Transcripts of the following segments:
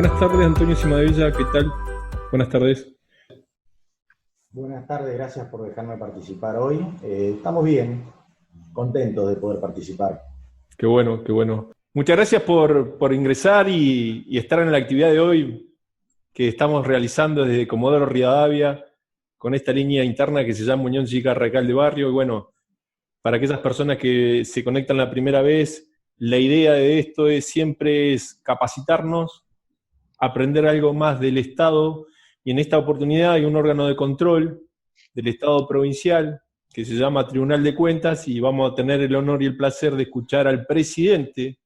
Buenas tardes, Antonio Cimadevilla, ¿qué tal? Buenas tardes. Buenas tardes, gracias por dejarme participar hoy. Estamos bien, contentos de poder participar. Qué bueno, qué bueno. Muchas gracias por ingresar y estar en la actividad de hoy que estamos realizando desde Comodoro Rivadavia con esta línea interna que se llama Unión Cívica Radical de Barrio. Y bueno, para aquellas personas que se conectan la primera vez, la idea de esto siempre es capacitarnos, aprender algo más del Estado, y en esta oportunidad hay un órgano de control del Estado provincial que se llama Tribunal de Cuentas, y vamos a tener el honor y el placer de escuchar al presidente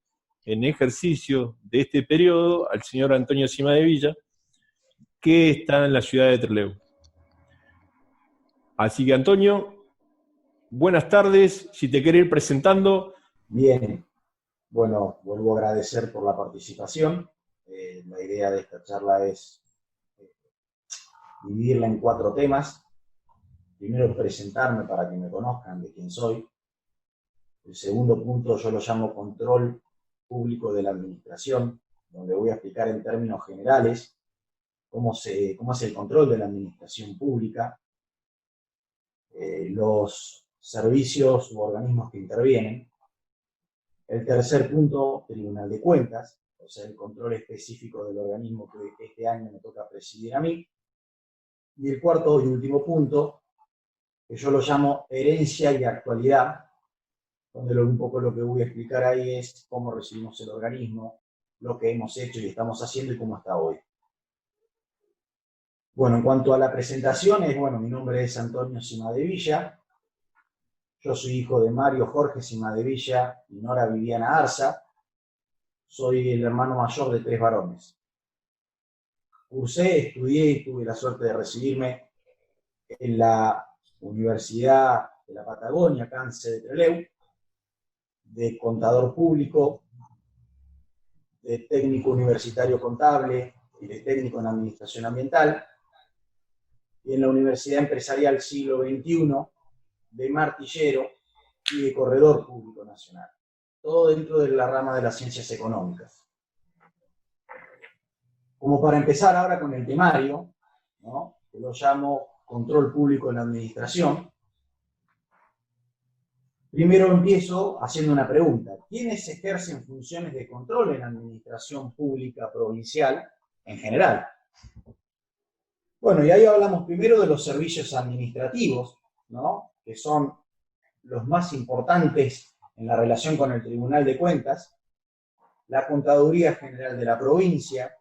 en ejercicio de este periodo, al señor Antonio Cimadevilla, que está en la ciudad de Trelew. Así que, Antonio, buenas tardes. Si te quieres ir presentando. Bien, bueno, vuelvo a agradecer por la participación. La idea de esta charla es dividirla en 4 temas. Primero, presentarme para que me conozcan de quién soy. El segundo punto yo lo llamo control público de la administración, donde voy a explicar en términos generales cómo es el control de la administración pública, los servicios u organismos que intervienen. El tercer punto, Tribunal de Cuentas, o sea, el control específico del organismo que este año me toca presidir a mí. Y el cuarto y último punto, que yo lo llamo herencia y actualidad, donde un poco lo que voy a explicar ahí es cómo recibimos el organismo, lo que hemos hecho y estamos haciendo y cómo está hoy. Bueno, en cuanto a la presentación, mi nombre es Antonio Cimadevilla. Yo soy hijo de Mario Jorge Cimadevilla y Nora Viviana Arza. Soy el hermano mayor de 3 varones. Cursé, estudié y tuve la suerte de recibirme en la Universidad de la Patagonia, acá en de Trelew, de contador público, de técnico universitario contable y de técnico en administración ambiental, y en la Universidad Empresarial Siglo XXI, de martillero y de corredor público nacional. Todo dentro de la rama de las ciencias económicas. Como para empezar ahora con el temario, ¿no?, que lo llamo control público en la administración, primero empiezo haciendo una pregunta. ¿Quiénes ejercen funciones de control en la administración pública provincial en general? Bueno, y ahí hablamos primero de los servicios administrativos, ¿no?, que son los más importantes en la relación con el Tribunal de Cuentas, la Contaduría General de la Provincia,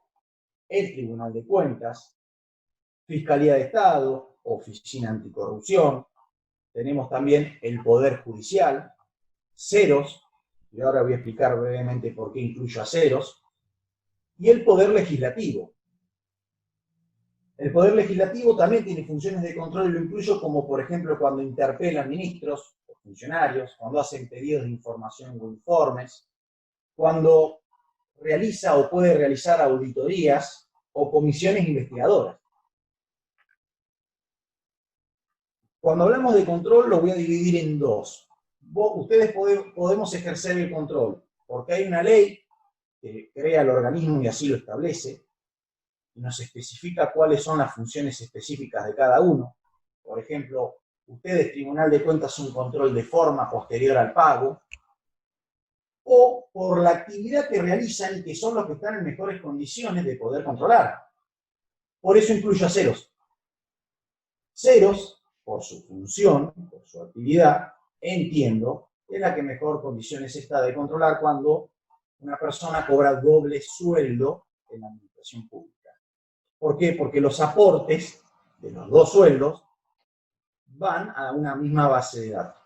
el Tribunal de Cuentas, Fiscalía de Estado, Oficina Anticorrupción, tenemos también el Poder Judicial, Ceros, y ahora voy a explicar brevemente por qué incluyo a Ceros, y el Poder Legislativo. El Poder Legislativo también tiene funciones de control y lo incluyo como, por ejemplo, cuando interpelan ministros o funcionarios, cuando hacen pedidos de información o informes, cuando realiza o puede realizar auditorías o comisiones investigadoras. Cuando hablamos de control lo voy a dividir en 2. Ustedes podemos ejercer el control porque hay una ley que crea el organismo y así lo establece, y nos especifica cuáles son las funciones específicas de cada uno. Por ejemplo, ustedes, Tribunal de Cuentas, un control de forma posterior al pago, o por la actividad que realizan y que son los que están en mejores condiciones de poder controlar. Por eso incluyo a Ceros. Ceros, por su función, por su actividad, entiendo que es la que mejor condiciones está de controlar cuando una persona cobra doble sueldo en la administración pública. ¿Por qué? Porque los aportes de los 2 sueldos van a una misma base de datos.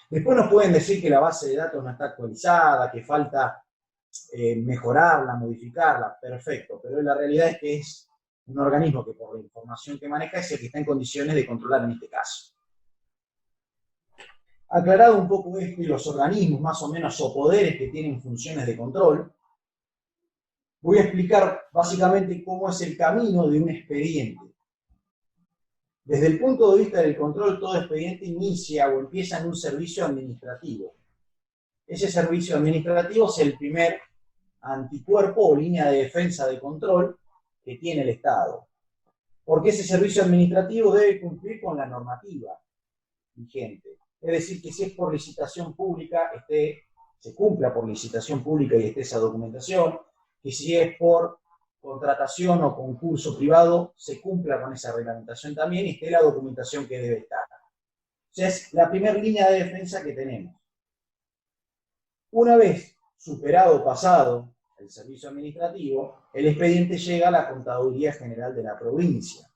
Después nos pueden decir que la base de datos no está actualizada, que falta mejorarla, modificarla, perfecto, pero la realidad es que es un organismo que por la información que maneja es el que está en condiciones de controlar en este caso. Aclarado un poco esto y los organismos más o menos o poderes que tienen funciones de control, voy a explicar básicamente cómo es el camino de un expediente. Desde el punto de vista del control, todo expediente inicia o empieza en un servicio administrativo. Ese servicio administrativo es el primer anticuerpo o línea de defensa de control que tiene el Estado. Porque ese servicio administrativo debe cumplir con la normativa vigente. Es decir, que si es por licitación pública, se cumpla por licitación pública y esté esa documentación, que si es por contratación o concurso privado, se cumpla con esa reglamentación también y esté la documentación que debe estar. O sea, es la primera línea de defensa que tenemos. Una vez superado o pasado el servicio administrativo, el expediente llega a la Contaduría General de la provincia,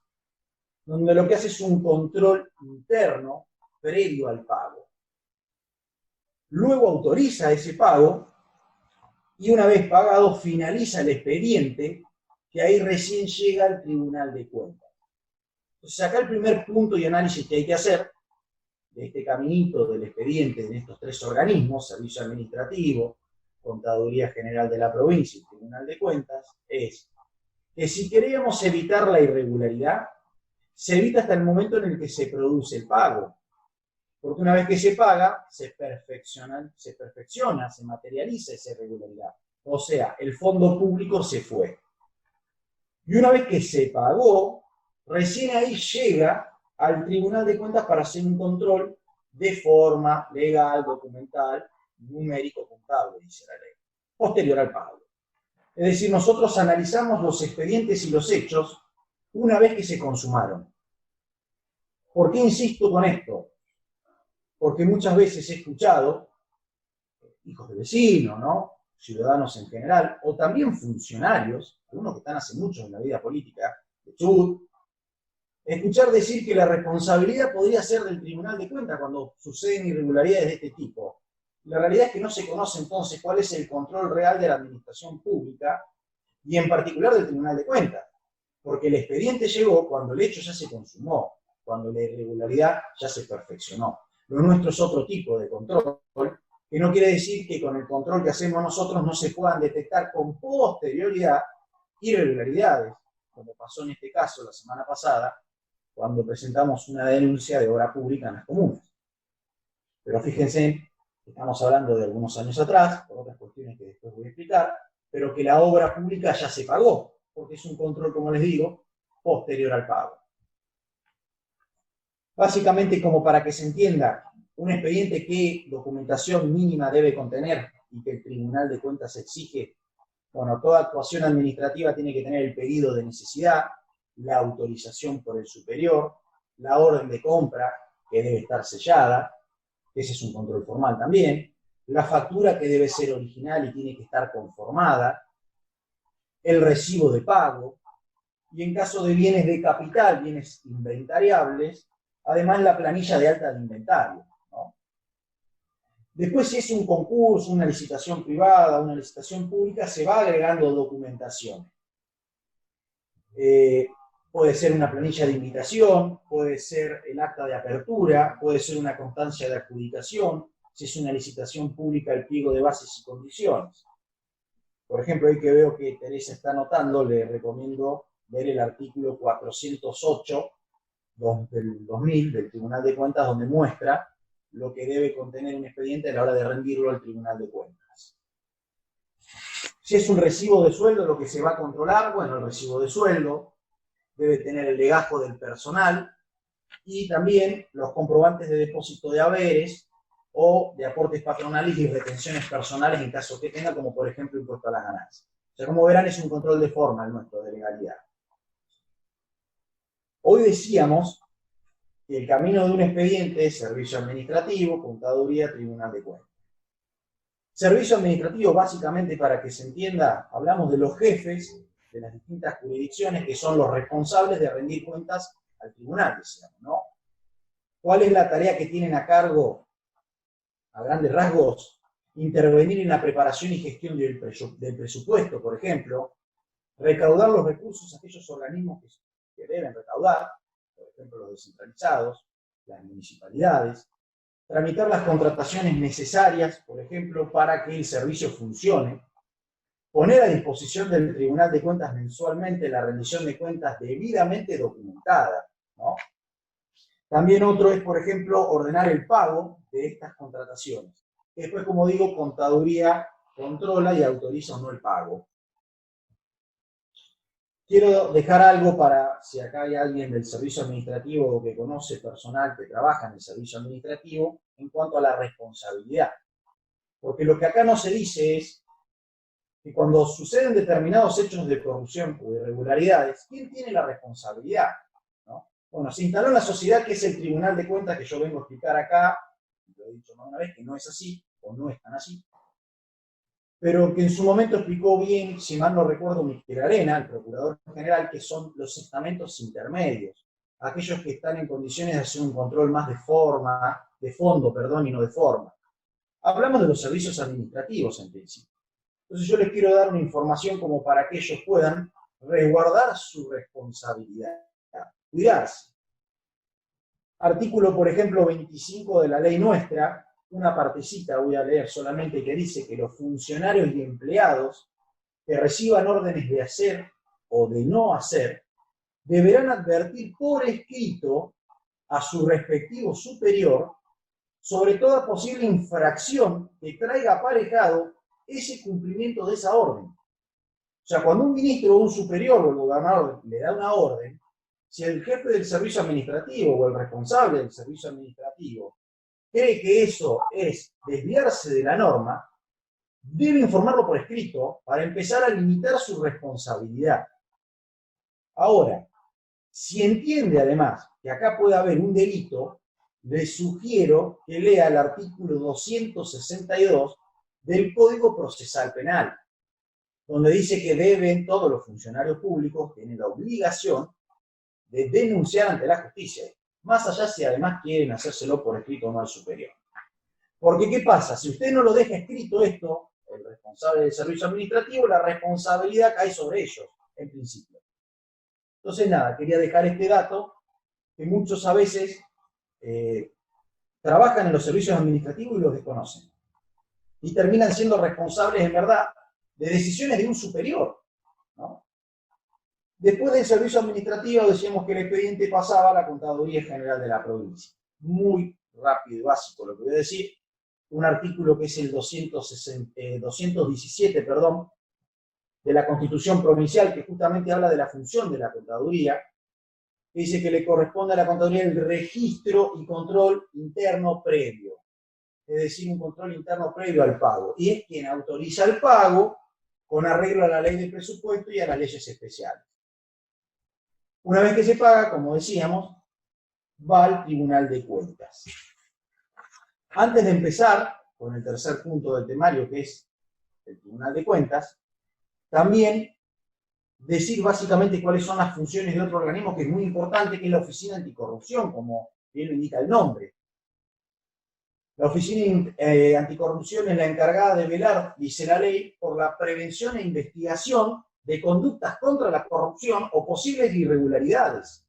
donde lo que hace es un control interno previo al pago. Luego autoriza ese pago y una vez pagado finaliza el expediente, que ahí recién llega al Tribunal de Cuentas. Entonces acá el primer punto y análisis que hay que hacer de este caminito del expediente en estos tres organismos, Servicio Administrativo, Contaduría General de la Provincia y Tribunal de Cuentas, es que si queríamos evitar la irregularidad, se evita hasta el momento en el que se produce el pago. Porque una vez que se paga, se perfecciona, se materializa esa irregularidad. O sea, el fondo público se fue. Y una vez que se pagó, recién ahí llega al Tribunal de Cuentas para hacer un control de forma legal, documental, numérico, contable, dice la ley, posterior al pago. Es decir, nosotros analizamos los expedientes y los hechos una vez que se consumaron. ¿Por qué insisto con esto? Porque muchas veces he escuchado hijos de vecinos, ¿no? Ciudadanos en general, o también funcionarios, algunos que están hace mucho en la vida política, de Chubut, escuchar decir que la responsabilidad podría ser del Tribunal de Cuentas cuando suceden irregularidades de este tipo. La realidad es que no se conoce entonces cuál es el control real de la administración pública y en particular del Tribunal de Cuentas, porque el expediente llegó cuando el hecho ya se consumó, cuando la irregularidad ya se perfeccionó. Lo nuestro es otro tipo de control, que no quiere decir que con el control que hacemos nosotros no se puedan detectar con posterioridad irregularidades, como pasó en este caso la semana pasada, cuando presentamos una denuncia de obra pública en las comunas. Pero fíjense, estamos hablando de algunos años atrás, por otras cuestiones que después voy a explicar, pero que la obra pública ya se pagó, porque es un control, como les digo, posterior al pago. Básicamente, como para que se entienda, un expediente qué documentación mínima debe contener y que el Tribunal de Cuentas exige. Bueno, toda actuación administrativa tiene que tener el pedido de necesidad, la autorización por el superior, la orden de compra, que debe estar sellada, ese es un control formal también, la factura que debe ser original y tiene que estar conformada, el recibo de pago, y en caso de bienes de capital, bienes inventariables, además la planilla de alta de inventario, ¿no? Después, si es un concurso, una licitación privada, una licitación pública, se va agregando documentación. Puede ser una planilla de invitación, puede ser el acta de apertura, puede ser una constancia de adjudicación, si es una licitación pública, el pliego de bases y condiciones. Por ejemplo, hoy que veo que Teresa está anotando, le recomiendo ver el artículo 408 del 2000 del Tribunal de Cuentas, donde muestra lo que debe contener un expediente a la hora de rendirlo al Tribunal de Cuentas. Si es un recibo de sueldo, lo que se va a controlar, bueno, el recibo de sueldo debe tener el legajo del personal y también los comprobantes de depósito de haberes o de aportes patronales y retenciones personales en caso que tenga, como por ejemplo impuesto a las ganancias. O sea, como verán, es un control de forma el nuestro, de legalidad. Hoy decíamos que el camino de un expediente es servicio administrativo, contaduría, Tribunal de Cuentas. Servicio administrativo, básicamente, para que se entienda, hablamos de los jefes de las distintas jurisdicciones que son los responsables de rendir cuentas al tribunal, decíamos, ¿no? ¿Cuál es la tarea que tienen a cargo, a grandes rasgos? Intervenir en la preparación y gestión del presupuesto, por ejemplo, recaudar los recursos a aquellos organismos que deben recaudar, por ejemplo los descentralizados, las municipalidades, tramitar las contrataciones necesarias, por ejemplo, para que el servicio funcione, poner a disposición del Tribunal de Cuentas mensualmente la rendición de cuentas debidamente documentada, ¿no? También otro es, por ejemplo, ordenar el pago de estas contrataciones. Después, como digo, contaduría controla y autoriza o no el pago. Quiero dejar algo para, si acá hay alguien del servicio administrativo o que conoce personal que trabaja en el servicio administrativo, en cuanto a la responsabilidad. Porque lo que acá no se dice es que cuando suceden determinados hechos de corrupción o irregularidades, ¿quién tiene la responsabilidad? ¿No? Bueno, se instaló en la sociedad que es el Tribunal de Cuentas que yo vengo a explicar acá, lo he dicho más una vez, que no es así, o no es tan así, pero que en su momento explicó bien, si mal no recuerdo, Miguel Arena, el procurador general, que son los estamentos intermedios, aquellos que están en condiciones de hacer un control más de fondo, y no de forma. Hablamos de los servicios administrativos en principio. Entonces yo les quiero dar una información como para que ellos puedan resguardar su responsabilidad, cuidarse. Artículo, por ejemplo, 25 de la ley nuestra, una partecita voy a leer solamente que dice que los funcionarios y empleados que reciban órdenes de hacer o de no hacer deberán advertir por escrito a su respectivo superior sobre toda posible infracción que traiga aparejado ese cumplimiento de esa orden. O sea, cuando un ministro o un superior o el gobernador le da una orden, si el jefe del servicio administrativo o el responsable del servicio administrativo cree que eso es desviarse de la norma, debe informarlo por escrito para empezar a limitar su responsabilidad. Ahora, si entiende además que acá puede haber un delito, le sugiero que lea el artículo 262 del Código Procesal Penal, donde dice que deben todos los funcionarios públicos, tienen la obligación de denunciar ante la justicia, más allá si además quieren hacérselo por escrito o no al superior. Porque, ¿qué pasa? Si usted no lo deja escrito esto, el responsable del servicio administrativo, la responsabilidad cae sobre ellos, en principio. Entonces, nada, quería dejar este dato, que muchos a veces trabajan en los servicios administrativos y los desconocen. Y terminan siendo responsables, en verdad, de decisiones de un superior, ¿no? Después del servicio administrativo decíamos que el expediente pasaba a la Contaduría General de la provincia. Muy rápido y básico lo que voy a decir. Un artículo que es el 217, de la Constitución Provincial, que justamente habla de la función de la Contaduría, que dice que le corresponde a la Contaduría el registro y control interno previo. Es decir, un control interno previo al pago. Y es quien autoriza el pago con arreglo a la ley de presupuesto y a las leyes especiales. Una vez que se paga, como decíamos, va al Tribunal de Cuentas. Antes de empezar con el tercer punto del temario, que es el Tribunal de Cuentas, también decir básicamente cuáles son las funciones de otro organismo que es muy importante, que es la Oficina Anticorrupción, como bien lo indica el nombre. La Oficina Anticorrupción es la encargada de velar, dice la ley, por la prevención e investigación de conductas contra la corrupción o posibles irregularidades.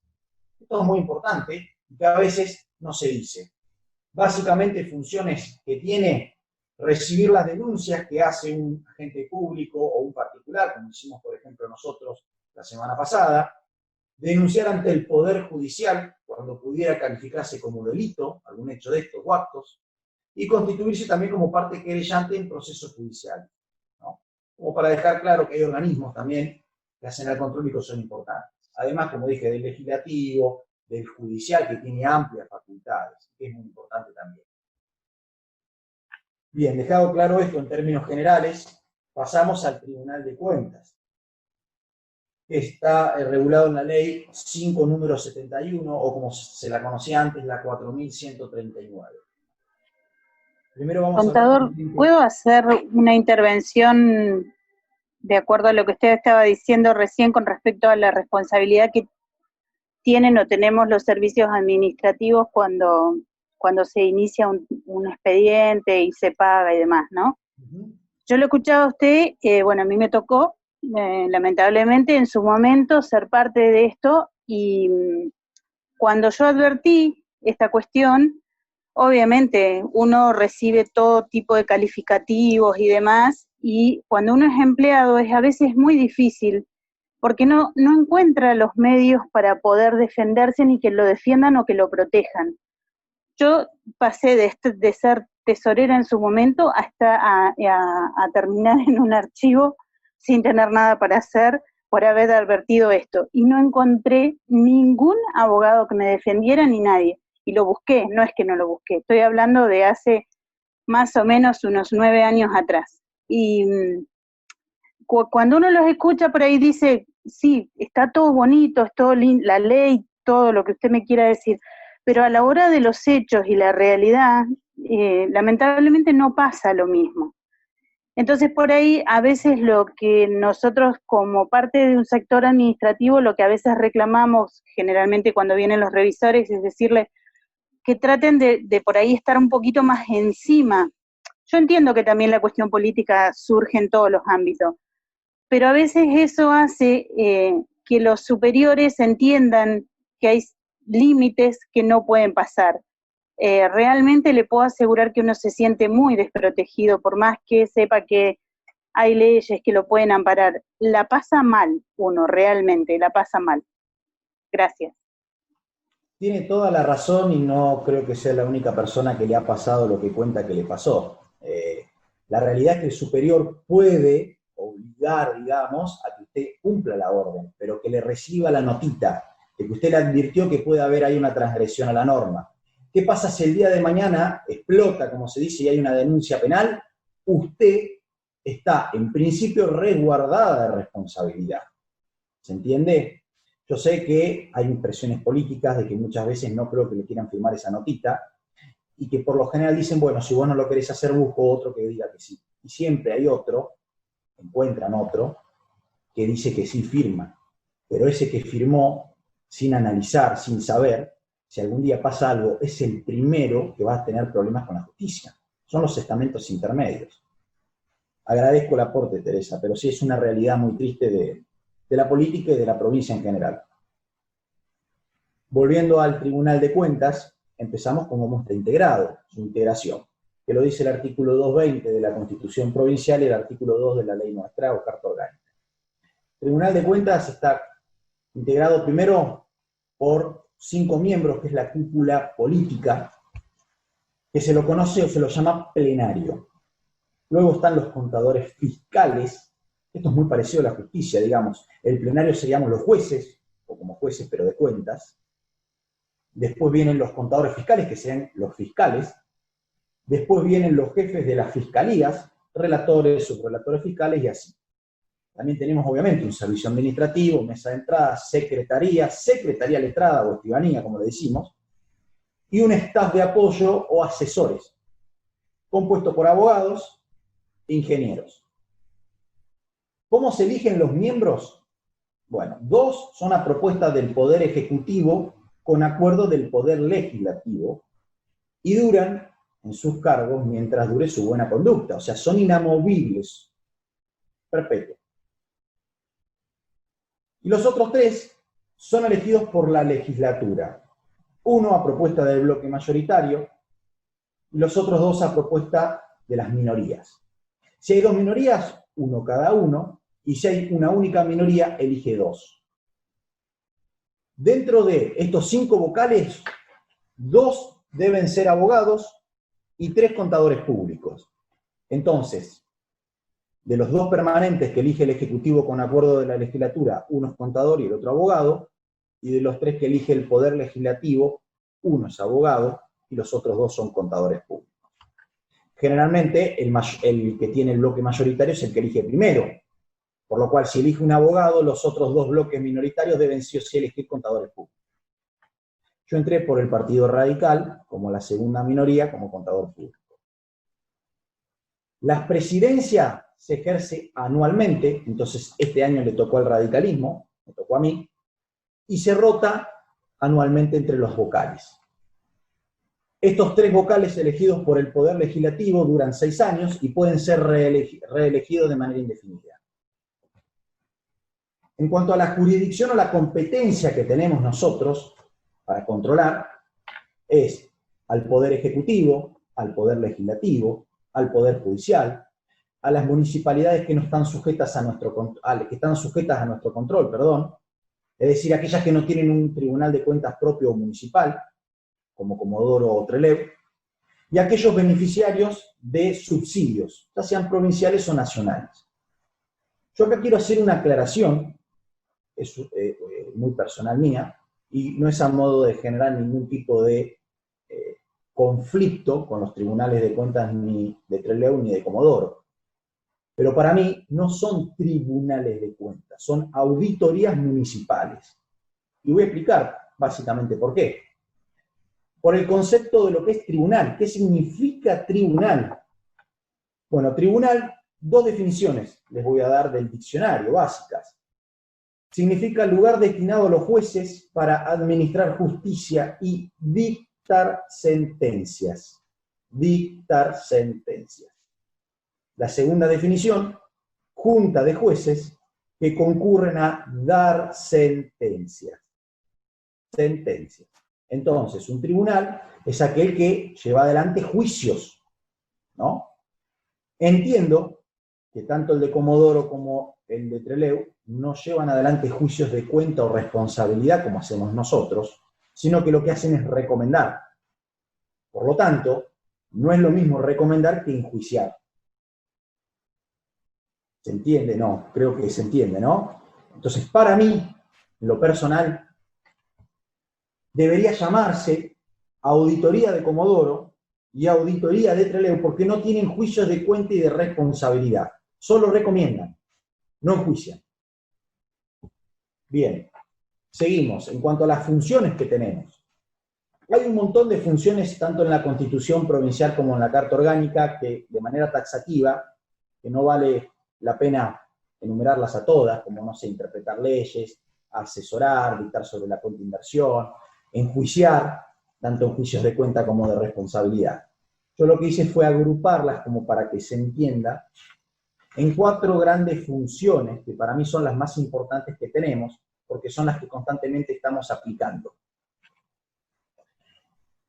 Esto es muy importante y que a veces no se dice. Básicamente funciones que tiene recibir las denuncias que hace un agente público o un particular, como hicimos por ejemplo nosotros la semana pasada, denunciar ante el Poder Judicial cuando pudiera calificarse como delito, algún hecho de estos o actos, y constituirse también como parte querellante en procesos judiciales, ¿no? Como para dejar claro que hay organismos también que hacen el control y que son importantes. Además, como dije, del legislativo, del judicial, que tiene amplias facultades, que es muy importante también. Bien, dejado claro esto en términos generales, pasamos al Tribunal de Cuentas, que está regulado en la Ley 5, número 71, o como se la conocía antes, la 4139. Primero vamos Contador, ¿puedo hacer una intervención de acuerdo a lo que usted estaba diciendo recién con respecto a la responsabilidad que tienen o tenemos los servicios administrativos cuando se inicia un expediente y se paga y demás, ¿no? Uh-huh. Yo lo escuchaba a usted, bueno, a mí me tocó, lamentablemente, en su momento ser parte de esto, y cuando yo advertí esta cuestión, obviamente uno recibe todo tipo de calificativos y demás, y cuando uno es empleado es a veces muy difícil, porque no encuentra los medios para poder defenderse, ni que lo defiendan o que lo protejan. Yo pasé de ser tesorera en su momento hasta a terminar en un archivo sin tener nada para hacer por haber advertido esto. Y no encontré ningún abogado que me defendiera ni nadie. Y lo busqué, no es que no lo busqué, estoy hablando de hace más o menos unos 9 años atrás. Y cuando uno los escucha por ahí dice, sí, está todo bonito, es todo la ley, todo lo que usted me quiera decir, pero a la hora de los hechos y la realidad, lamentablemente no pasa lo mismo. Entonces por ahí a veces lo que nosotros como parte de un sector administrativo, lo que a veces reclamamos generalmente cuando vienen los revisores es decirles que traten de por ahí estar un poquito más encima. Yo entiendo que también la cuestión política surge en todos los ámbitos, pero a veces eso hace que los superiores entiendan que hay límites que no pueden pasar. Realmente le puedo asegurar que uno se siente muy desprotegido, por más que sepa que hay leyes que lo pueden amparar. La pasa mal uno, realmente, la pasa mal. Gracias. Tiene toda la razón y no creo que sea la única persona que le ha pasado lo que cuenta que le pasó. La realidad es que el superior puede obligar, digamos, a que usted cumpla la orden, pero que le reciba la notita, de que usted le advirtió que puede haber ahí una transgresión a la norma. ¿Qué pasa si el día de mañana explota, como se dice, y hay una denuncia penal? Usted está, en principio, resguardada de responsabilidad. ¿Se entiende? Yo sé que hay impresiones políticas de que muchas veces no creo que le quieran firmar esa notita, y que por lo general dicen, bueno, si vos no lo querés hacer, busco otro que diga que sí. Y siempre hay otro, encuentran otro, que dice que sí firma. Pero ese que firmó, sin analizar, sin saber, si algún día pasa algo, es el primero que va a tener problemas con la justicia. Son los estamentos intermedios. Agradezco el aporte, Teresa, pero sí es una realidad muy triste de la política y de la provincia en general. Volviendo al Tribunal de Cuentas, empezamos como muestra integrado, su integración, que lo dice el artículo 220 de la Constitución Provincial y el artículo 2 de la Ley Nuestra o Carta Orgánica. El Tribunal de Cuentas está integrado primero por 5 miembros, que es la cúpula política, que se lo conoce o se lo llama plenario. Luego están los contadores fiscales, esto es muy parecido a la justicia, digamos. El plenario seríamos los jueces, o como jueces pero de cuentas. Después vienen los contadores fiscales, que serían los fiscales. Después vienen los jefes de las fiscalías, relatores, subrelatores fiscales y así. También tenemos obviamente un servicio administrativo, mesa de entrada, secretaría letrada o escribanía, como le decimos, y un staff de apoyo o asesores, compuesto por abogados e ingenieros. ¿Cómo se eligen los miembros? Bueno, 2 son a propuesta del Poder Ejecutivo con acuerdo del Poder Legislativo y duran en sus cargos mientras dure su buena conducta, o sea, son inamovibles, perpetuos. Y los otros 3 son elegidos por la legislatura, 1 a propuesta del bloque mayoritario y los otros 2 a propuesta de las minorías. Si hay 2 minorías, 1 cada uno, y si hay una única minoría, elige 2. Dentro de estos 5 vocales, 2 deben ser abogados y 3 contadores públicos. Entonces, de los 2 permanentes que elige el Ejecutivo con acuerdo de la legislatura, uno es contador y el otro abogado, y de los 3 que elige el Poder Legislativo, uno es abogado y los otros 2 son contadores públicos. Generalmente, el que tiene el bloque mayoritario es el que elige primero, por lo cual si elige un abogado, los otros 2 bloques minoritarios deben sí o sí elegir contadores públicos. Yo entré por el Partido Radical, como la segunda minoría, como contador público. La presidencia se ejerce anualmente, entonces este año le tocó al radicalismo, me tocó a mí, y se rota anualmente entre los vocales. Estos 3 vocales elegidos por el Poder Legislativo duran 6 años y pueden ser reelegidos de manera indefinida. En cuanto a la jurisdicción o la competencia que tenemos nosotros para controlar, es al Poder Ejecutivo, al Poder Legislativo, al Poder Judicial, a las municipalidades que no están sujetas a nuestro control, es decir, aquellas que no tienen un tribunal de cuentas propio o municipal, como Comodoro o Trelew, y aquellos beneficiarios de subsidios, ya sean provinciales o nacionales. Yo acá quiero hacer una aclaración, es muy personal mía, y no es a modo de generar ningún tipo de conflicto con los tribunales de cuentas ni de Trelew ni de Comodoro. Pero para mí no son tribunales de cuentas, son auditorías municipales. Y voy a explicar básicamente por qué. Por el concepto de lo que es tribunal. ¿Qué significa tribunal? Bueno, tribunal, dos definiciones les voy a dar del diccionario, básicas. Significa lugar destinado a los jueces para administrar justicia y dictar sentencias. Dictar sentencias. La segunda definición, junta de jueces que concurren a dar sentencias. Sentencias. Entonces, un tribunal es aquel que lleva adelante juicios, ¿no? Entiendo que tanto el de Comodoro como el de Trelew no llevan adelante juicios de cuenta o responsabilidad como hacemos nosotros, sino que lo que hacen es recomendar. Por lo tanto, no es lo mismo recomendar que enjuiciar. ¿Se entiende? No, creo que se entiende, ¿no? Entonces, para mí, en lo personal, debería llamarse auditoría de Comodoro y auditoría de Trelew, porque no tienen juicios de cuenta y de responsabilidad. Solo recomiendan, no enjuician. Bien, seguimos. En cuanto a las funciones que tenemos. Hay un montón de funciones, tanto en la Constitución provincial como en la Carta Orgánica, que de manera taxativa, que no vale la pena enumerarlas a todas, como, no sé, interpretar leyes, asesorar, dictar sobre la cuenta de inversión, enjuiciar, tanto en juicios de cuenta como de responsabilidad. Yo lo que hice fue agruparlas como para que se entienda en 4 grandes funciones, que para mí son las más importantes que tenemos, porque son las que constantemente estamos aplicando.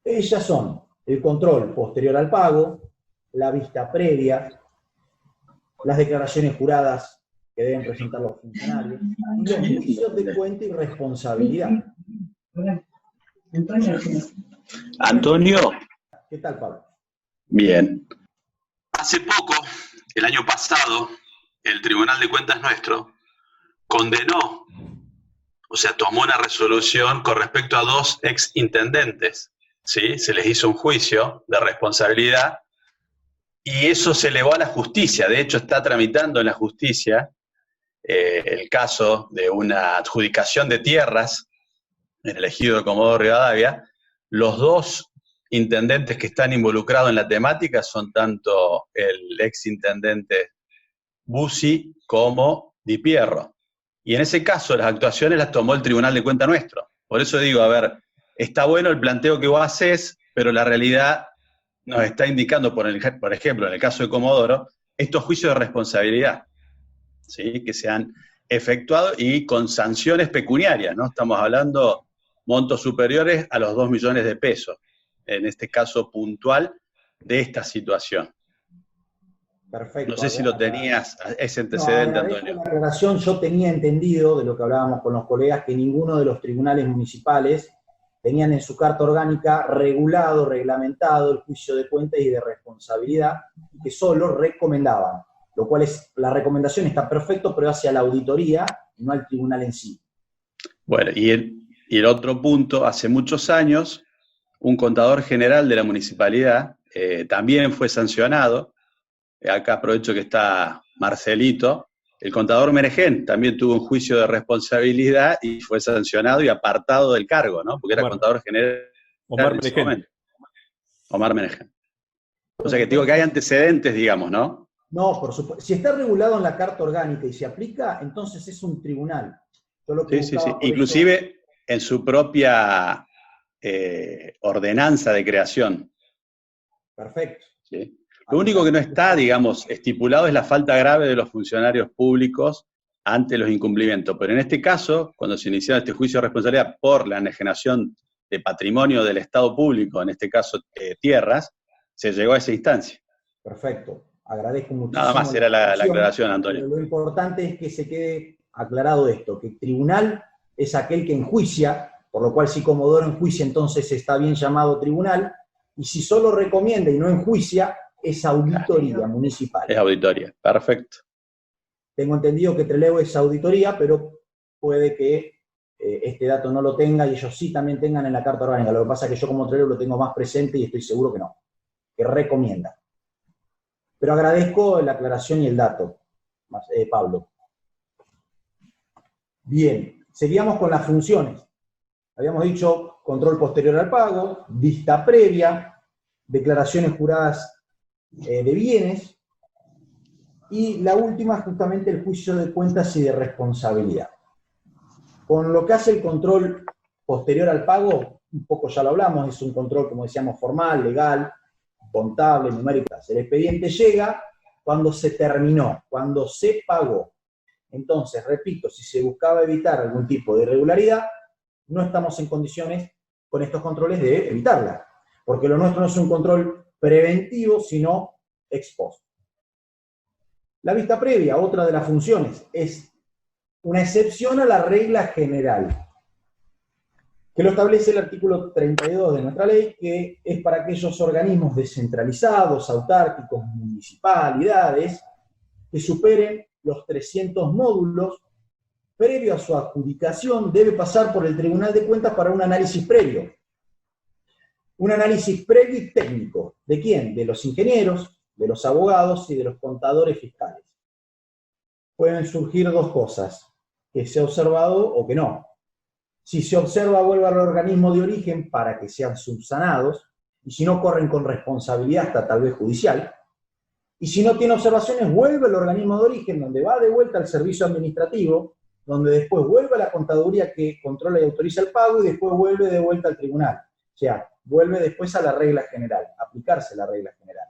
Ellas son el control posterior al pago, la vista previa, las declaraciones juradas que deben presentar los funcionarios, y los juicios de cuenta y responsabilidad. Antonio. ¿Qué tal, Pablo? Bien. Hace poco, el año pasado, el Tribunal de Cuentas nuestro condenó, o sea, tomó una resolución con respecto a 2 exintendentes, ¿sí? Se les hizo un juicio de responsabilidad y eso se elevó a la justicia. De hecho, está tramitando en la justicia el caso de una adjudicación de tierras en el ejido de Comodoro Rivadavia. Los 2 intendentes que están involucrados en la temática son tanto el exintendente Bussi como Di Pierro. Y en ese caso las actuaciones las tomó el Tribunal de Cuentas nuestro. Por eso digo, a ver, está bueno el planteo que vos haces, pero la realidad nos está indicando, por ejemplo, en el caso de Comodoro, estos juicios de responsabilidad, ¿sí? Que se han efectuado y con sanciones pecuniarias, ¿no? Estamos hablando montos superiores a los 2 millones de pesos, en este caso puntual de esta situación. Perfecto. No sé si lo tenías, ese antecedente, Antonio. La aclaración, yo tenía entendido, de lo que hablábamos con los colegas, que ninguno de los tribunales municipales tenían en su carta orgánica regulado, reglamentado el juicio de cuentas y de responsabilidad, y que solo recomendaban, lo cual es, la recomendación está perfecto, pero hacia la auditoría y no al tribunal en sí. Bueno, y el otro punto, hace muchos años, un contador general de la municipalidad también fue sancionado. Acá aprovecho que está Marcelito. El contador Meregén también tuvo un juicio de responsabilidad y fue sancionado y apartado del cargo, ¿no? Porque era contador general. Omar Meregén. Omar Meregén. O sea que digo que hay antecedentes, digamos, ¿no? No, por supuesto. Si está regulado en la Carta Orgánica y se aplica, entonces es un tribunal. Sí. Inclusive en su propia ordenanza de creación. Perfecto. ¿Sí? Lo único que no está, digamos, estipulado es la falta grave de los funcionarios públicos ante los incumplimientos. Pero en este caso, cuando se inició este juicio de responsabilidad por la enajenación de patrimonio del Estado público, en este caso tierras, se llegó a esa instancia. Perfecto. Agradezco muchísimo. Nada más era la aclaración, Antonio. Lo importante es que se quede aclarado esto, que el tribunal es aquel que enjuicia, por lo cual si Comodoro enjuicia, entonces está bien llamado tribunal, Y si solo recomienda y no enjuicia, es auditoría municipal. Es auditoría, perfecto. Tengo entendido que Trelew es auditoría, pero puede que este dato no lo tenga y ellos sí también tengan en la carta orgánica. Lo que pasa es que yo como Trelew lo tengo más presente y estoy seguro que no, que recomienda. Pero agradezco la aclaración y el dato, Pablo. Bien, seguíamos con las funciones. Habíamos dicho control posterior al pago, vista previa, declaraciones juradas de bienes, y la última justamente el juicio de cuentas y de responsabilidad. Con lo que hace el control posterior al pago, un poco ya lo hablamos, es un control, como decíamos, formal, legal, contable, numérico. El expediente llega cuando se terminó, cuando se pagó. Entonces, repito, si se buscaba evitar algún tipo de irregularidad, no estamos en condiciones con estos controles de evitarla, porque lo nuestro no es un control preventivo, sino ex post. La vista previa, otra de las funciones, es una excepción a la regla general, que lo establece el artículo 32 de nuestra ley, que es para aquellos organismos descentralizados, autárquicos, municipalidades, que superen los 300 módulos. Previo a su adjudicación, debe pasar por el Tribunal de Cuentas para un análisis previo. Un análisis previo y técnico. ¿De quién? De los ingenieros, de los abogados y de los contadores fiscales. Pueden surgir dos cosas, que se ha observado o que no. Si se observa, vuelve al organismo de origen para que sean subsanados, y si no, corren con responsabilidad hasta tal vez judicial. Y si no tiene observaciones, vuelve al organismo de origen, donde va de vuelta al servicio administrativo, donde después vuelve a la contaduría que controla y autoriza el pago, y después vuelve de vuelta al tribunal. O sea, vuelve después a la regla general, aplicarse la regla general.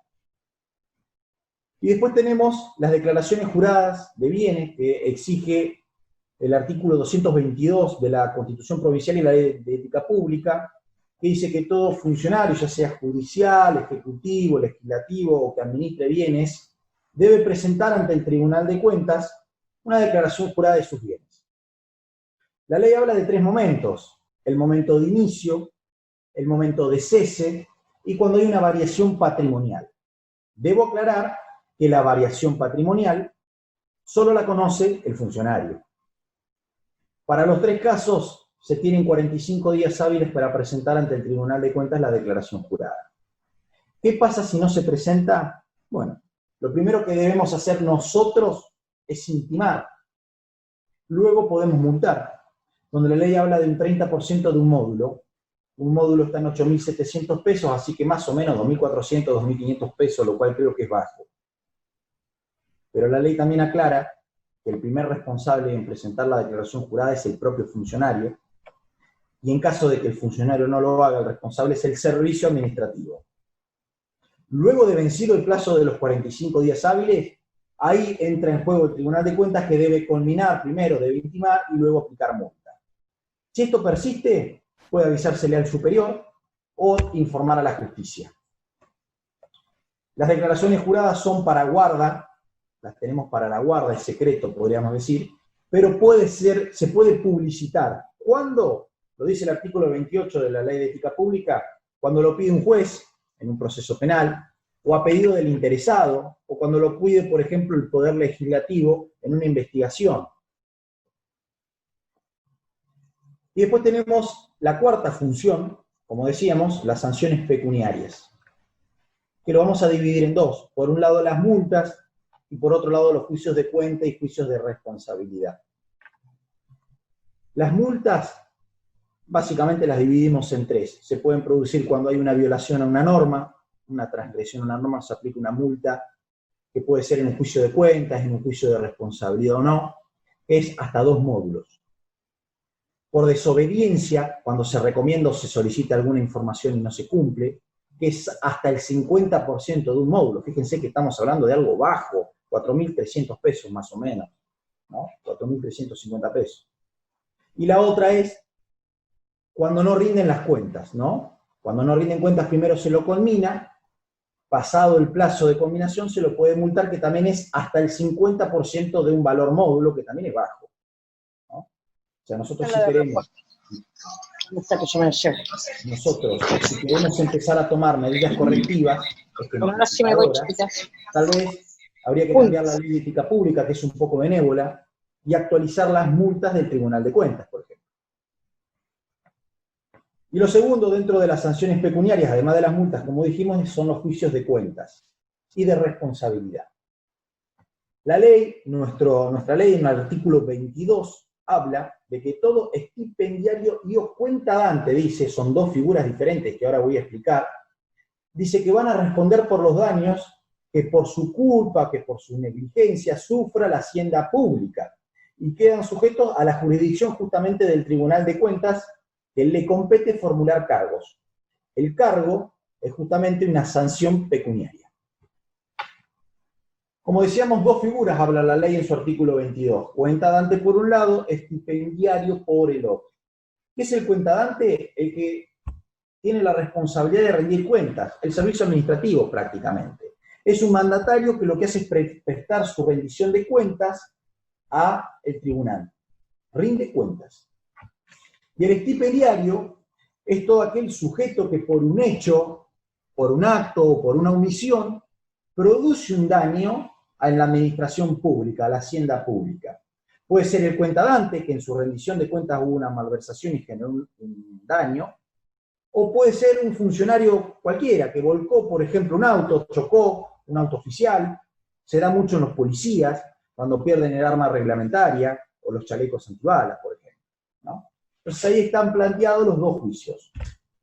Y después tenemos las declaraciones juradas de bienes que exige el artículo 222 de la Constitución Provincial y la Ley de Ética Pública, que dice que todo funcionario, ya sea judicial, ejecutivo, legislativo o que administre bienes, debe presentar ante el Tribunal de Cuentas una declaración jurada de sus bienes. La ley habla de tres momentos: el momento de inicio, el momento de cese y cuando hay una variación patrimonial. Debo aclarar que la variación patrimonial solo la conoce el funcionario. Para los tres casos se tienen 45 días hábiles para presentar ante el Tribunal de Cuentas la declaración jurada. ¿Qué pasa si no se presenta? Bueno, lo primero que debemos hacer nosotros es intimar. Luego podemos multar, donde la ley habla de un 30% de un módulo. Un módulo está en 8.700 pesos, así que más o menos 2.400, 2.500 pesos, lo cual creo que es bajo. Pero la ley también aclara que el primer responsable en presentar la declaración jurada es el propio funcionario, y en caso de que el funcionario no lo haga, el responsable es el servicio administrativo. Luego de vencido el plazo de los 45 días hábiles, ahí entra en juego el Tribunal de Cuentas, que debe culminar primero, debe intimar y luego aplicar multa. Si esto persiste, puede avisársele al superior o informar a la justicia. Las declaraciones juradas son para guarda, las tenemos para la guarda, es secreto, podríamos decir, pero se puede publicitar. ¿Cuándo? Lo dice el artículo 28 de la Ley de Ética Pública, cuando lo pide un juez en un proceso penal, o a pedido del interesado, o cuando lo pide, por ejemplo, el Poder Legislativo en una investigación. Y después tenemos la cuarta función, como decíamos, las sanciones pecuniarias, que lo vamos a dividir en dos. Por un lado las multas, y por otro lado los juicios de cuenta y juicios de responsabilidad. Las multas, básicamente las dividimos en tres. Se pueden producir cuando hay una violación a una norma, una transgresión a una norma, se aplica una multa, que puede ser en un juicio de cuentas, en un juicio de responsabilidad o no, que es hasta 2 módulos. Por desobediencia, cuando se recomienda o se solicita alguna información y no se cumple, que es hasta el 50% de un módulo. Fíjense que estamos hablando de algo bajo, 4.300 pesos más o menos, ¿no? 4.350 pesos. Y la otra es cuando no rinden las cuentas, ¿no? Cuando no rinden cuentas, primero se lo conmina, pasado el plazo de conminación se lo puede multar, que también es hasta el 50% de un valor módulo, que también es bajo, ¿no? O sea, nosotros sí queremos. nosotros, si queremos empezar a tomar medidas correctivas, es que tal vez habría que cambiar la ley de ética pública, que es un poco benévola, y actualizar las multas del Tribunal de Cuentas, por ejemplo. Y lo segundo, dentro de las sanciones pecuniarias, además de las multas, como dijimos, son los juicios de cuentas y de responsabilidad. La ley, nuestra ley en el artículo 22, habla de que todo estipendiario y o cuentadante, dice, son dos figuras diferentes que ahora voy a explicar, dice que van a responder por los daños que por su culpa, que por su negligencia sufra la hacienda pública, y quedan sujetos a la jurisdicción justamente del Tribunal de Cuentas, que le compete formular cargos. El cargo es justamente una sanción pecuniaria. Como decíamos, dos figuras habla la ley en su artículo 22. Cuentadante por un lado, estipendiario por el otro. ¿Qué es el cuentadante? El que tiene la responsabilidad de rendir cuentas, el servicio administrativo prácticamente. Es un mandatario que lo que hace es prestar su rendición de cuentas al tribunal. Rinde cuentas. Y el estipendiario es todo aquel sujeto que por un hecho, por un acto o por una omisión, produce un daño en la administración pública, a la hacienda pública. Puede ser el cuentadante, que en su rendición de cuentas hubo una malversación y generó un daño, o puede ser un funcionario cualquiera, que volcó, por ejemplo, un auto, chocó un auto oficial, se da mucho en los policías, cuando pierden el arma reglamentaria, o los chalecos antibalas, por ejemplo, ¿no? Entonces ahí están planteados los dos juicios.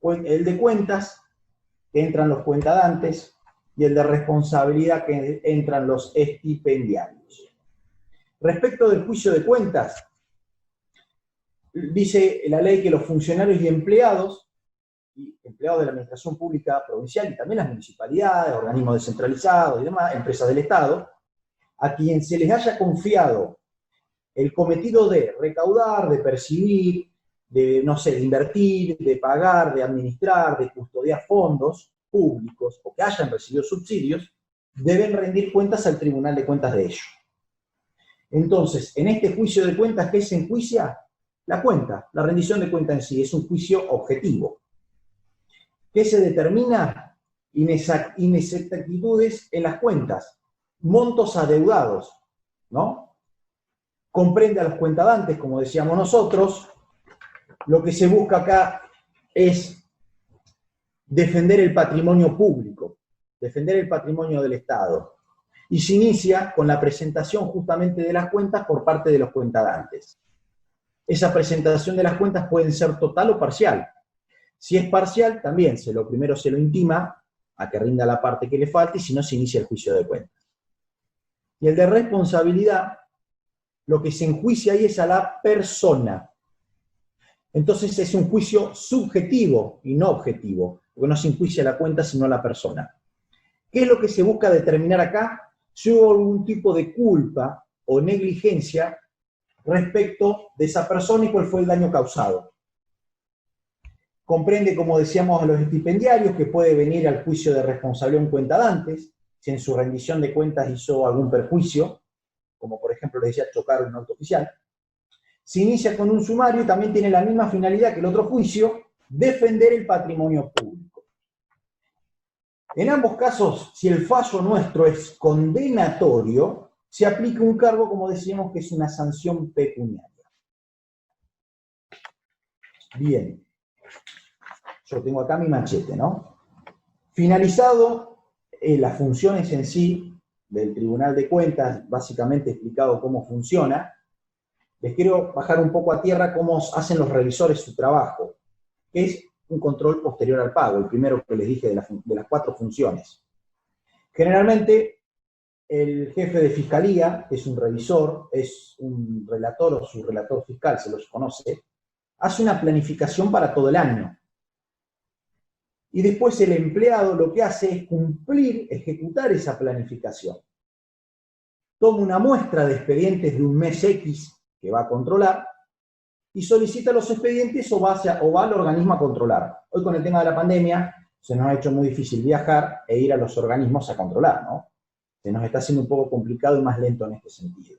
El de cuentas, que entran los cuentadantes, y el de responsabilidad, que entran los estipendiarios. Respecto del juicio de cuentas, dice la ley que los funcionarios y empleados de la administración pública provincial y también las municipalidades, organismos descentralizados y demás, empresas del Estado, a quien se les haya confiado el cometido de recaudar, de percibir, de, no sé, de invertir, de pagar, de administrar, de custodiar fondos públicos o que hayan recibido subsidios, deben rendir cuentas al Tribunal de Cuentas de ellos. Entonces, en este juicio de cuentas, ¿qué se enjuicia? La cuenta, la rendición de cuenta en sí, es un juicio objetivo. ¿Qué se determina? Inexactitudes en las cuentas, montos adeudados, ¿no? Comprende a los cuentadantes, como decíamos nosotros. Lo que se busca acá es defender el patrimonio público, defender el patrimonio del Estado. Y se inicia con la presentación justamente de las cuentas por parte de los cuentadantes. Esa presentación de las cuentas puede ser total o parcial. Si es parcial, también primero se lo intima a que rinda la parte que le falte, y si no, se inicia el juicio de cuentas. Y el de responsabilidad, lo que se enjuicia ahí es a la persona. Entonces es un juicio subjetivo y no objetivo, porque no se enjuicia la cuenta sino a la persona. ¿Qué es lo que se busca determinar acá? Si hubo algún tipo de culpa o negligencia respecto de esa persona y cuál fue el daño causado. Comprende, como decíamos, a los estipendiarios, que puede venir al juicio de responsabilidad un cuentadantes, si en su rendición de cuentas hizo algún perjuicio, como por ejemplo les decía, chocar un auto oficial. Se inicia con un sumario y también tiene la misma finalidad que el otro juicio, defender el patrimonio público. En ambos casos, si el fallo nuestro es condenatorio, se aplica un cargo, como decíamos, que es una sanción pecuniaria. Bien. Yo tengo acá mi machete, ¿no? Finalizado las funciones en sí del Tribunal de Cuentas, básicamente explicado cómo funciona, les quiero bajar un poco a tierra cómo hacen los revisores su trabajo, que es un control posterior al pago, el primero que les dije de las 4 funciones. Generalmente, el jefe de fiscalía, que es un revisor, es un relator o subrelator fiscal, se los conoce, hace una planificación para todo el año. Y después el empleado lo que hace es cumplir, ejecutar esa planificación. Toma una muestra de expedientes de un mes X que va a controlar y solicita los expedientes o va al organismo a controlar. Hoy con el tema de la pandemia se nos ha hecho muy difícil viajar e ir a los organismos a controlar, ¿no? Se nos está haciendo un poco complicado y más lento en este sentido.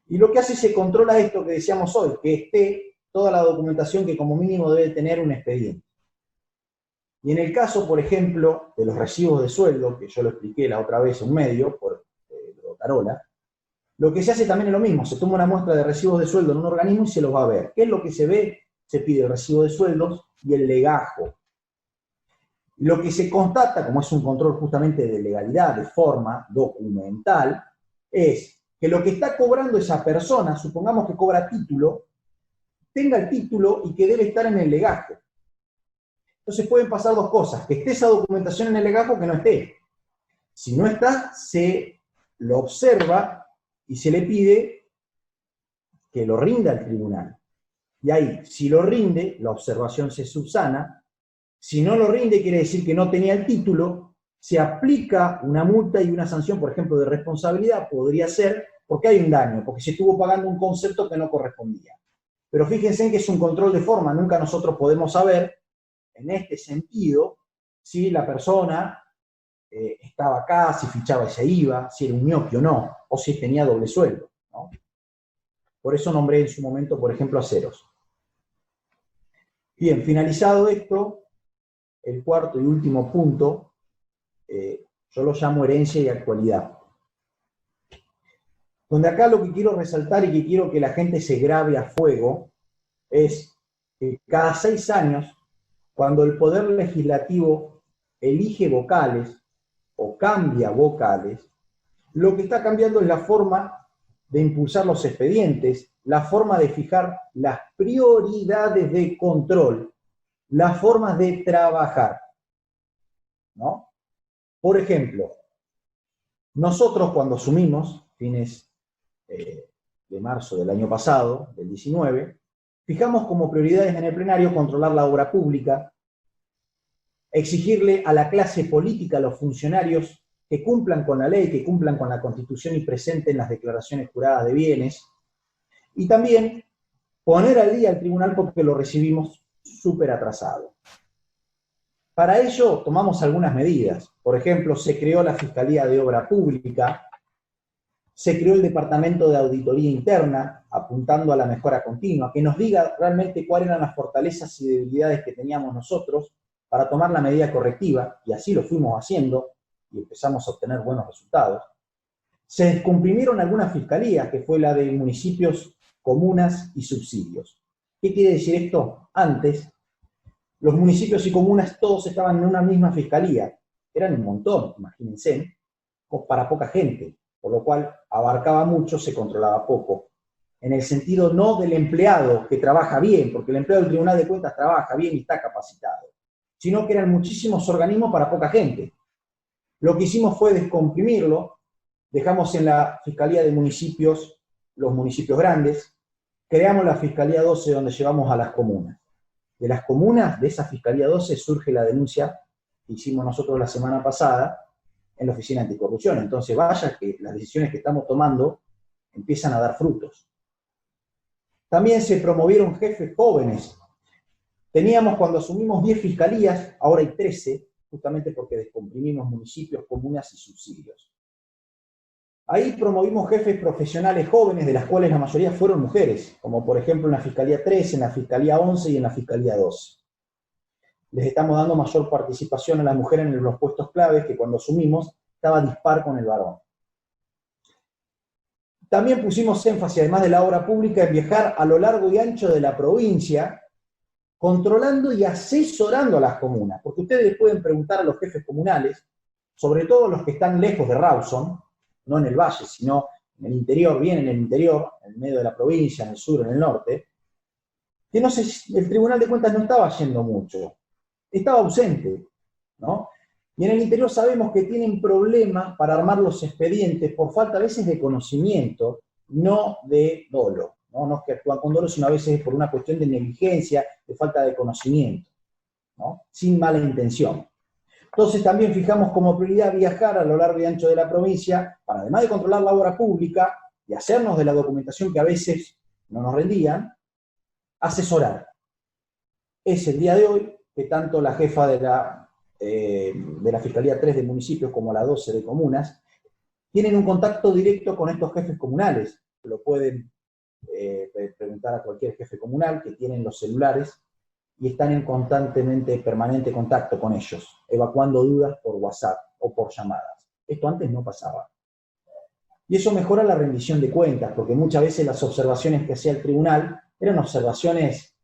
Y lo que hace es se controla esto que decíamos hoy, que esté toda la documentación que como mínimo debe tener un expediente. Y en el caso, por ejemplo, de los recibos de sueldo, que yo lo expliqué la otra vez en un medio, por Tarola, lo que se hace también es lo mismo, se toma una muestra de recibos de sueldo en un organismo y se los va a ver. ¿Qué es lo que se ve? Se pide el recibo de sueldos y el legajo. Lo que se constata, como es un control justamente de legalidad, de forma documental, es que lo que está cobrando esa persona, supongamos que cobra título, tenga el título y que debe estar en el legajo. Entonces pueden pasar dos cosas, que esté esa documentación en el legajo o que no esté. Si no está, se lo observa y se le pide que lo rinda al tribunal. Y ahí, si lo rinde, la observación se subsana. Si no lo rinde, quiere decir que no tenía el título, se aplica una multa y una sanción, por ejemplo, de responsabilidad, podría ser, porque hay un daño, porque se estuvo pagando un concepto que no correspondía. Pero fíjense en que es un control de forma, nunca nosotros podemos saber, en este sentido, si la persona estaba acá, si fichaba y se iba, si era un ñoqui o no, o si tenía doble sueldo, ¿no? Por eso nombré en su momento, por ejemplo, a Ceros. Bien, finalizado esto, el cuarto y último punto, yo lo llamo herencia y actualidad. Donde acá lo que quiero resaltar y que quiero que la gente se grabe a fuego es que cada 6 años, cuando el Poder Legislativo elige vocales o cambia vocales, lo que está cambiando es la forma de impulsar los expedientes, la forma de fijar las prioridades de control, las formas de trabajar, ¿no? Por ejemplo, nosotros cuando asumimos, fines de marzo del año pasado, del 19, fijamos como prioridades en el plenario controlar la obra pública, exigirle a la clase política, a los funcionarios, que cumplan con la ley, que cumplan con la Constitución y presenten las declaraciones juradas de bienes, y también poner al día al tribunal porque lo recibimos súper atrasado. Para ello tomamos algunas medidas. Por ejemplo, se creó la Fiscalía de Obra Pública, se creó el Departamento de Auditoría Interna, apuntando a la mejora continua, que nos diga realmente cuáles eran las fortalezas y debilidades que teníamos nosotros para tomar la medida correctiva, y así lo fuimos haciendo, y empezamos a obtener buenos resultados. Se descomprimieron algunas fiscalías, que fue la de municipios, comunas y subsidios. ¿Qué quiere decir esto? Antes, los municipios y comunas todos estaban en una misma fiscalía. Eran un montón, imagínense, para poca gente, por lo cual abarcaba mucho, se controlaba poco. En el sentido no del empleado que trabaja bien, porque el empleado del Tribunal de Cuentas trabaja bien y está capacitado, sino que eran muchísimos organismos para poca gente. Lo que hicimos fue descomprimirlo, dejamos en la Fiscalía de Municipios los municipios grandes, creamos la Fiscalía 12 donde llevamos a las comunas. De las comunas, de esa Fiscalía 12, surge la denuncia que hicimos nosotros la semana pasada en la Oficina Anticorrupción. Entonces vaya que las decisiones que estamos tomando empiezan a dar frutos. También se promovieron jefes jóvenes. Teníamos cuando asumimos 10 fiscalías, ahora hay 13, justamente porque descomprimimos municipios, comunas y subsidios. Ahí promovimos jefes profesionales jóvenes, de las cuales la mayoría fueron mujeres, como por ejemplo en la Fiscalía 13, en la Fiscalía 11 y en la Fiscalía 12. Les estamos dando mayor participación a la mujer en los puestos claves, que cuando asumimos estaba dispar con el varón. También pusimos énfasis, además de la obra pública, en viajar a lo largo y ancho de la provincia, controlando y asesorando a las comunas, porque ustedes les pueden preguntar a los jefes comunales, sobre todo los que están lejos de Rawson, no en el valle, sino en el interior, bien en el interior, en el medio de la provincia, en el sur, en el norte, que no sé, el Tribunal de Cuentas no estaba yendo mucho, estaba ausente, ¿no? Y en el interior sabemos que tienen problemas para armar los expedientes por falta a veces de conocimiento, no de dolo. No es que actúan con dolo, sino a veces por una cuestión de negligencia, de falta de conocimiento, ¿no? Sin mala intención. Entonces también fijamos como prioridad viajar a lo largo y ancho de la provincia, para además de controlar la obra pública y hacernos de la documentación que a veces no nos rendían, asesorar. Es el día de hoy que tanto la jefa de la Fiscalía 3 de municipios como la 12 de comunas tienen un contacto directo con estos jefes comunales, que lo pueden preguntar a cualquier jefe comunal que tienen los celulares y están en permanente contacto con ellos, evacuando dudas por WhatsApp o por llamadas. Esto antes no pasaba. Y eso mejora la rendición de cuentas, porque muchas veces las observaciones que hacía el tribunal eran observaciones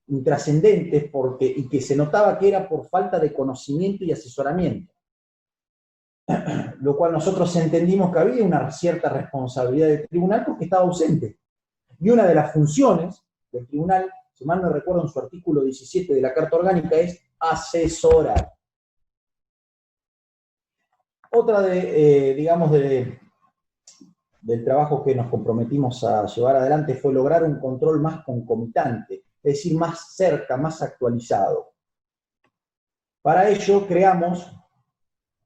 intrascendentes y que se notaba que era por falta de conocimiento y asesoramiento. Lo cual nosotros entendimos que había una cierta responsabilidad del tribunal porque estaba ausente. Y una de las funciones del tribunal, si mal no recuerdo en su artículo 17 de la Carta Orgánica, es asesorar. Otra del trabajo que nos comprometimos a llevar adelante fue lograr un control más concomitante, es decir, más cerca, más actualizado. Para ello creamos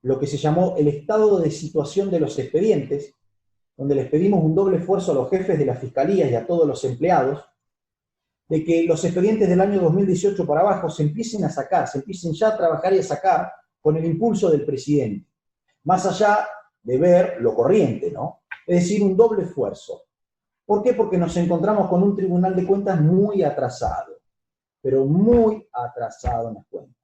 lo que se llamó el estado de situación de los expedientes, donde les pedimos un doble esfuerzo a los jefes de las fiscalías y a todos los empleados, de que los expedientes del año 2018 para abajo se empiecen a sacar, se empiecen ya a trabajar y a sacar con el impulso del presidente, más allá de ver lo corriente, ¿no? Es decir, un doble esfuerzo. ¿Por qué? Porque nos encontramos con un Tribunal de Cuentas muy atrasado, pero muy atrasado en las cuentas.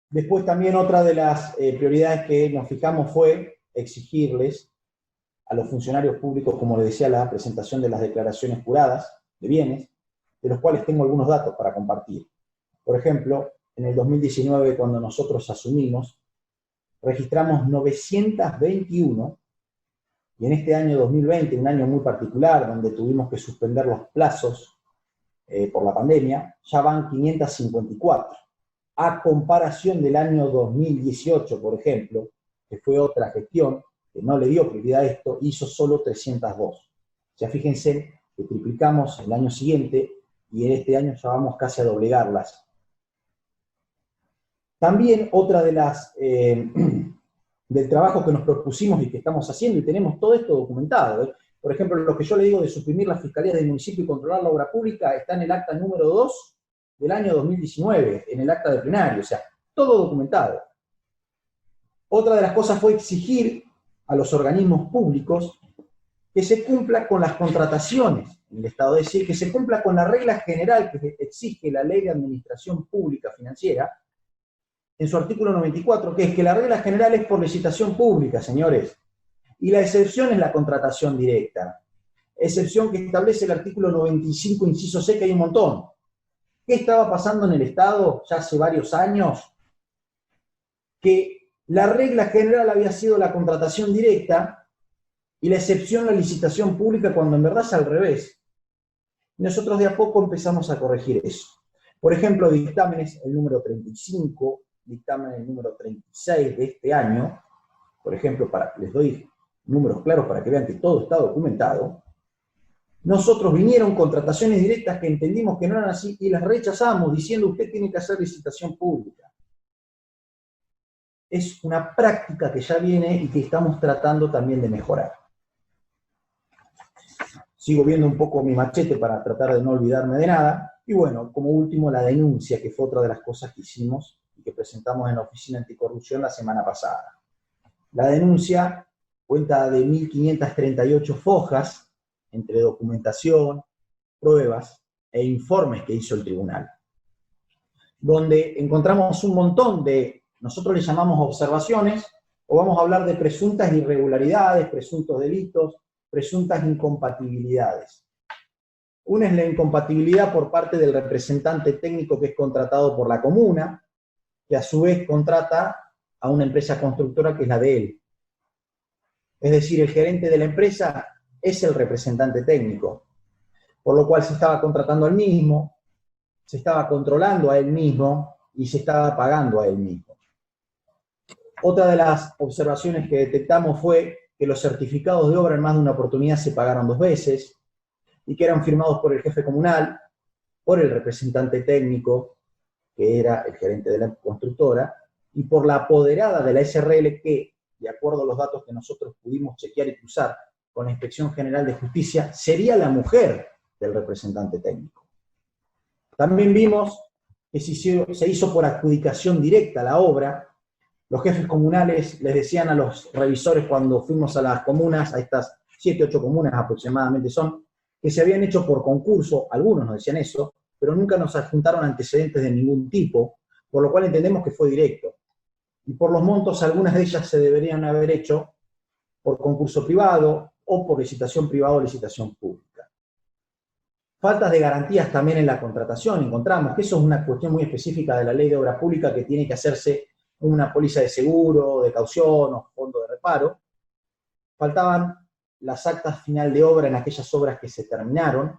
Después también otra de las prioridades que nos fijamos fue exigirles a los funcionarios públicos, como les decía, la presentación de las declaraciones juradas de bienes, de los cuales tengo algunos datos para compartir. Por ejemplo, en el 2019, cuando nosotros asumimos, registramos 921, y en este año 2020, un año muy particular, donde tuvimos que suspender los plazos por la pandemia, ya van 554. A comparación del año 2018, por ejemplo, que fue otra gestión que no le dio prioridad a esto, hizo solo 302. O sea, fíjense que triplicamos el año siguiente y en este año ya vamos casi a doblegarlas. También otra de las del trabajo que nos propusimos y que estamos haciendo, y tenemos todo esto documentado. Por ejemplo, lo que yo le digo de suprimir las fiscalías del municipio y controlar la obra pública está en el acta número 2 del año 2019, en el acta de plenario, o sea, todo documentado. Otra de las cosas fue exigir a los organismos públicos que se cumpla con las contrataciones en el Estado, es decir, que se cumpla con la regla general que exige la Ley de Administración Pública Financiera, en su artículo 94, que es que la regla general es por licitación pública, señores, y la excepción es la contratación directa. Excepción que establece el artículo 95, inciso C, que hay un montón. ¿Qué estaba pasando en el Estado ya hace varios años? Que la regla general había sido la contratación directa y la excepción la licitación pública, cuando en verdad es al revés. Y nosotros de a poco empezamos a corregir eso. Por ejemplo, dictámenes, el número 35, dictamen el número 36 de este año, por ejemplo, les doy números claros para que vean que todo está documentado. Nosotros vinieron contrataciones directas que entendimos que no eran así y las rechazamos diciendo usted tiene que hacer licitación pública. Es una práctica que ya viene y que estamos tratando también de mejorar. Sigo viendo un poco mi machete para tratar de no olvidarme de nada. Y bueno, como último, la denuncia, que fue otra de las cosas que hicimos y que presentamos en la Oficina Anticorrupción la semana pasada. La denuncia cuenta de 1.538 fojas, entre documentación, pruebas e informes que hizo el tribunal, donde encontramos un montón de, nosotros le llamamos observaciones, o vamos a hablar de presuntas irregularidades, presuntos delitos, presuntas incompatibilidades. Una es la incompatibilidad por parte del representante técnico que es contratado por la comuna, que a su vez contrata a una empresa constructora que es la de él. Es decir, el gerente de la empresa es el representante técnico, por lo cual se estaba contratando al mismo, se estaba controlando a él mismo y se estaba pagando a él mismo. Otra de las observaciones que detectamos fue que los certificados de obra en más de una oportunidad se pagaron 2 veces y que eran firmados por el jefe comunal, por el representante técnico, que era el gerente de la constructora, y por la apoderada de la SRL que, de acuerdo a los datos que nosotros pudimos chequear y cruzar con la Inspección General de Justicia, sería la mujer del representante técnico. También vimos que se hizo por adjudicación directa la obra. Los jefes comunales les decían a los revisores cuando fuimos a las comunas, a estas 7, 8 comunas aproximadamente son, que se habían hecho por concurso, algunos nos decían eso, pero nunca nos adjuntaron antecedentes de ningún tipo, por lo cual entendemos que fue directo. Y por los montos, algunas de ellas se deberían haber hecho por concurso privado o por licitación privada o licitación pública. Faltas de garantías también en la contratación, encontramos que eso es una cuestión muy específica de la Ley de Obra Pública, que tiene que hacerse una póliza de seguro, de caución o fondo de reparo. Faltaban las actas final de obra en aquellas obras que se terminaron,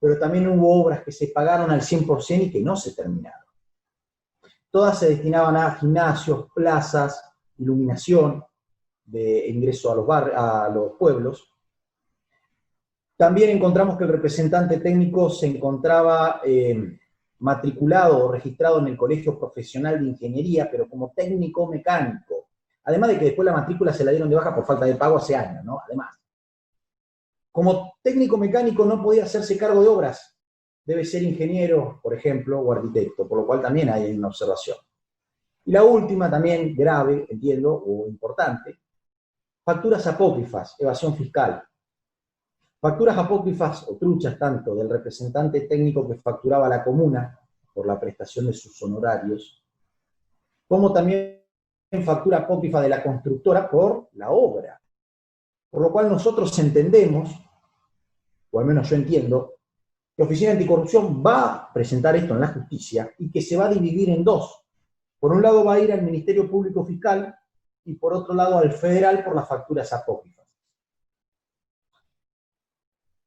pero también hubo obras que se pagaron al 100% y que no se terminaron. Todas se destinaban a gimnasios, plazas, iluminación, de ingreso a los pueblos. También encontramos que el representante técnico se encontraba matriculado o registrado en el Colegio Profesional de Ingeniería, pero como técnico mecánico. Además de que después la matrícula se la dieron de baja por falta de pago hace años, ¿no? Además. Como técnico mecánico no podía hacerse cargo de obras. Debe ser ingeniero, por ejemplo, o arquitecto, por lo cual también hay una observación. Y la última, también grave, entiendo, o importante, facturas apócrifas, evasión fiscal. Facturas apócrifas o truchas tanto del representante técnico que facturaba a la comuna por la prestación de sus honorarios, como también factura apócrifa de la constructora por la obra. Por lo cual nosotros entendemos, o al menos yo entiendo, que Oficina Anticorrupción va a presentar esto en la justicia y que se va a dividir en dos. Por un lado va a ir al Ministerio Público Fiscal y por otro lado al federal por las facturas apócrifas.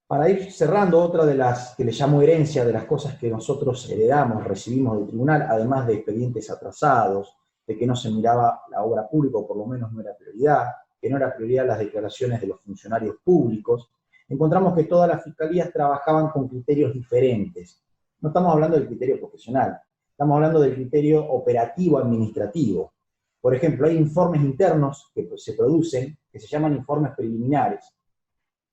Para ir cerrando, otra de las que le llamo herencia, de las cosas que nosotros heredamos, recibimos del tribunal, además de expedientes atrasados, de que no se miraba la obra pública, o por lo menos no era prioridad, que no era prioridad las declaraciones de los funcionarios públicos, encontramos que todas las fiscalías trabajaban con criterios diferentes. No estamos hablando del criterio profesional, estamos hablando del criterio operativo administrativo. Por ejemplo, hay informes internos que se producen, que se llaman informes preliminares.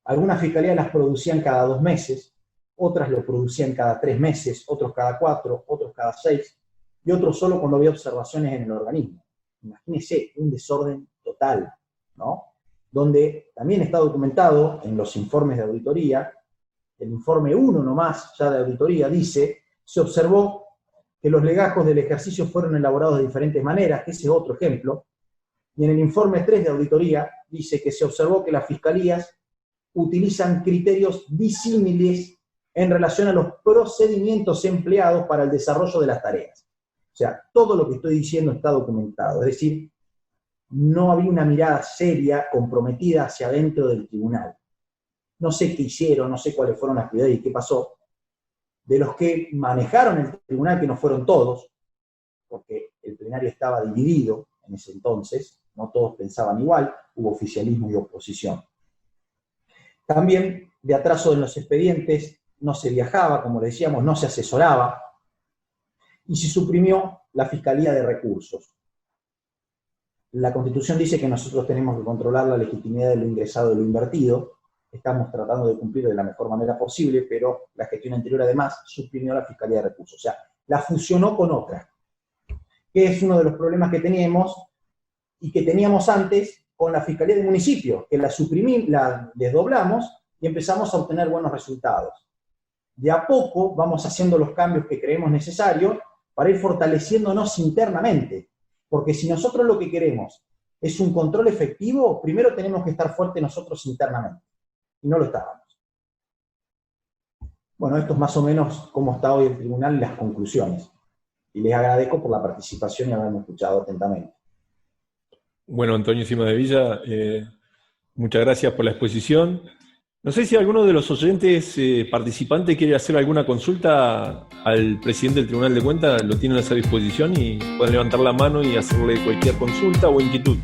Algunas fiscalías las producían cada 2 meses, otras lo producían cada 3 meses, otros cada 4, otros cada 6, y otros solo cuando había observaciones en el organismo. Imagínense, un desorden total, ¿no? Donde también está documentado en los informes de auditoría, el informe 1 nomás, ya de auditoría, dice, se observó que los legajos del ejercicio fueron elaborados de diferentes maneras, que ese es otro ejemplo, y en el informe 3 de auditoría dice que se observó que las fiscalías utilizan criterios disímiles en relación a los procedimientos empleados para el desarrollo de las tareas. O sea, todo lo que estoy diciendo está documentado, es decir, no había una mirada seria, comprometida hacia adentro del tribunal. No sé qué hicieron, no sé cuáles fueron las actividades y qué pasó. De los que manejaron el tribunal, que no fueron todos, porque el plenario estaba dividido en ese entonces, no todos pensaban igual, hubo oficialismo y oposición. También de atraso en los expedientes, no se viajaba, como le decíamos, no se asesoraba, y se suprimió la Fiscalía de Recursos. La Constitución dice que nosotros tenemos que controlar la legitimidad de lo ingresado y lo invertido. Estamos tratando de cumplir de la mejor manera posible, pero la gestión anterior además suprimió la Fiscalía de Recursos. O sea, la fusionó con otra, que es uno de los problemas que teníamos y que teníamos antes con la Fiscalía de Municipios, que la suprimimos, la desdoblamos y empezamos a obtener buenos resultados. De a poco vamos haciendo los cambios que creemos necesarios para ir fortaleciéndonos internamente. Porque si nosotros lo que queremos es un control efectivo, primero tenemos que estar fuertes nosotros internamente. Y no lo estábamos. Bueno, esto es más o menos cómo está hoy el tribunal y las conclusiones. Y les agradezco por la participación y haberme escuchado atentamente. Bueno, Antonio Sima de Villa, muchas gracias por la exposición. No sé si alguno de los oyentes participantes quiere hacer alguna consulta al presidente del Tribunal de Cuentas, lo tienen a esa disposición y pueden levantar la mano y hacerle cualquier consulta o inquietud.